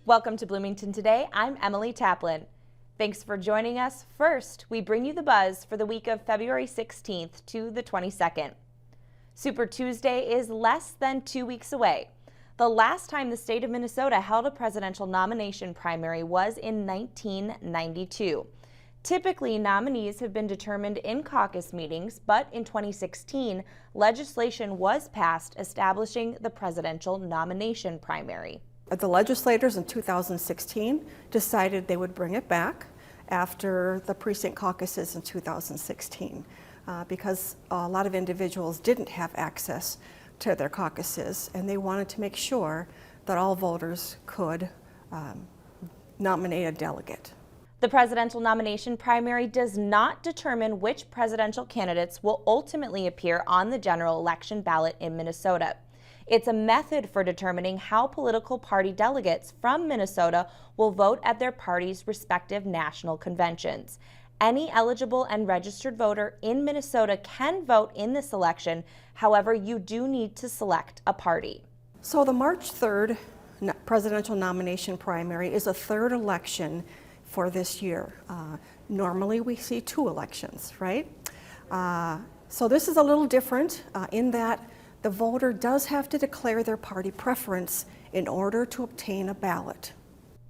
Welcome to Bloomington Today. I'm Emily Taplin. Thanks for joining us. First, we bring you the buzz for the week of February 16th to the 22nd. Super Tuesday is less than 2 weeks away. The last time the state of Minnesota held a presidential nomination primary was in 1992. Typically, nominees have been determined in caucus meetings, but in 2016, legislation was passed establishing the presidential nomination primary. The legislators in 2016 decided they would bring it back after the precinct caucuses in 2016 because a lot of individuals didn't have access to their caucuses, and they wanted to make sure that all voters could nominate a delegate. The presidential nomination primary does not determine which presidential candidates will ultimately appear on the general election ballot in Minnesota. It's a method for determining how political party delegates from Minnesota will vote at their party's respective national conventions. Any eligible and registered voter in Minnesota can vote in this election. However, you do need to select a party. So the March 3rd presidential nomination primary is a third election for this year. Normally we see 2 elections, right? So this is a little different in that the voter does have to declare their party preference in order to obtain a ballot.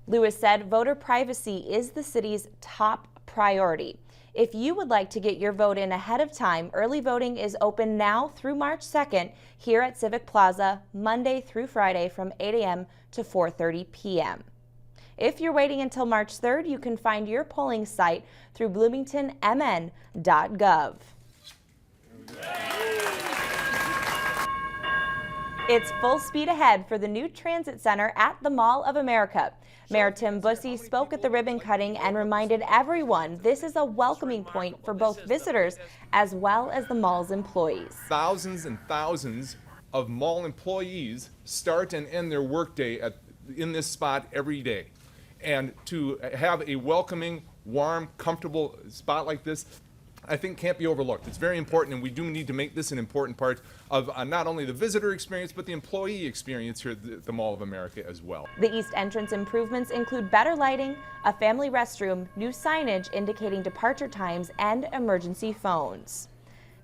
Lewis said voter privacy is the city's top priority. If you would like to get your vote in ahead of time, early voting is open now through March 2nd here at Civic Plaza, Monday through Friday from 8 a.m. to 4:30 p.m. If you're waiting until March 3rd, you can find your polling site through bloomingtonmn.gov. It's full speed ahead for the new transit center at the Mall of America. Mayor Tim Bussey spoke at the ribbon cutting and reminded everyone this is a welcoming point for both visitors as well as the mall's employees. Thousands and thousands of mall employees start and end their workday in this spot every day. And to have a welcoming, warm, comfortable spot like this, I think can't be overlooked. It's very important, and we do need to make this an important part of not only the visitor experience, but the employee experience here at the Mall of America as well. The east entrance improvements include better lighting, a family restroom, new signage indicating departure times, and emergency phones.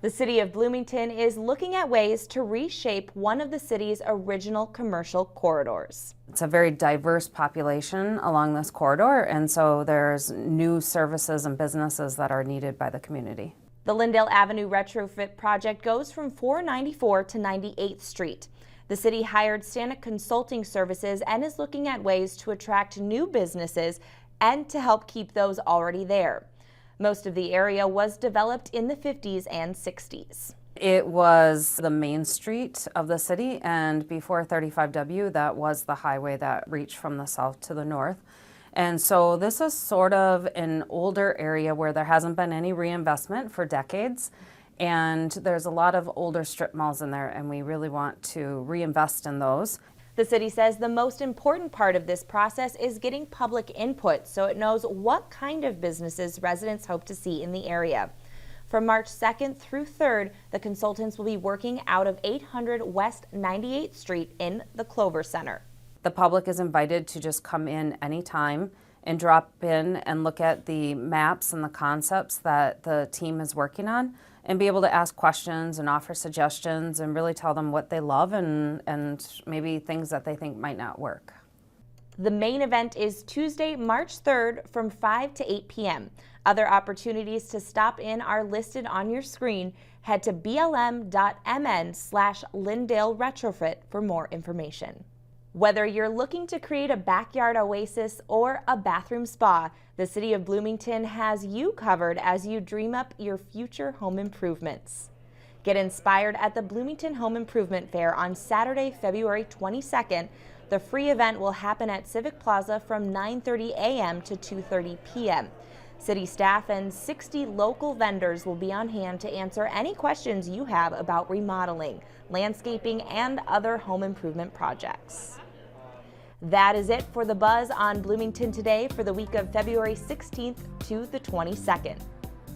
The City of Bloomington is looking at ways to reshape one of the city's original commercial corridors. It's a very diverse population along this corridor, and so there's new services and businesses that are needed by the community. The Lyndale Avenue retrofit project goes from 494 to 98th Street. The city hired Stanek Consulting Services and is looking at ways to attract new businesses and to help keep those already there. Most of the area was developed in the 50s and 60s. It was the main street of the city, and before 35W, that was the highway that reached from the south to the north. And so this is sort of an older area where there hasn't been any reinvestment for decades. And there's a lot of older strip malls in there, and we really want to reinvest in those. The city says the most important part of this process is getting public input so it knows what kind of businesses residents hope to see in the area. From March 2nd through 3rd, the consultants will be working out of 800 West 98th Street in the Clover Center. The public is invited to just come in anytime and drop in and look at the maps and the concepts that the team is working on, and be able to ask questions and offer suggestions and really tell them what they love and maybe things that they think might not work. The main event is Tuesday, March 3rd from 5 to 8 p.m. Other opportunities to stop in are listed on your screen. Head to blm.mn/Lyndale Retrofit for more information. Whether you're looking to create a backyard oasis or a bathroom spa, the City of Bloomington has you covered as you dream up your future home improvements. Get inspired at the Bloomington Home Improvement Fair on Saturday, February 22nd. The free event will happen at Civic Plaza from 9:30 a.m. to 2:30 p.m. City staff and 60 local vendors will be on hand to answer any questions you have about remodeling, landscaping, and other home improvement projects. That is it for the buzz on Bloomington Today for the week of February 16th to the 22nd.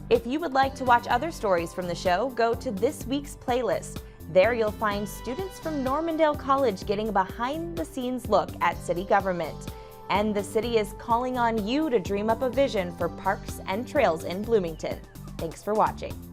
If you would like to watch other stories from the show, go to this week's playlist. There you'll find students from Normandale College getting a behind-the-scenes look at city government. And the city is calling on you to dream up a vision for parks and trails in Bloomington. Thanks for watching.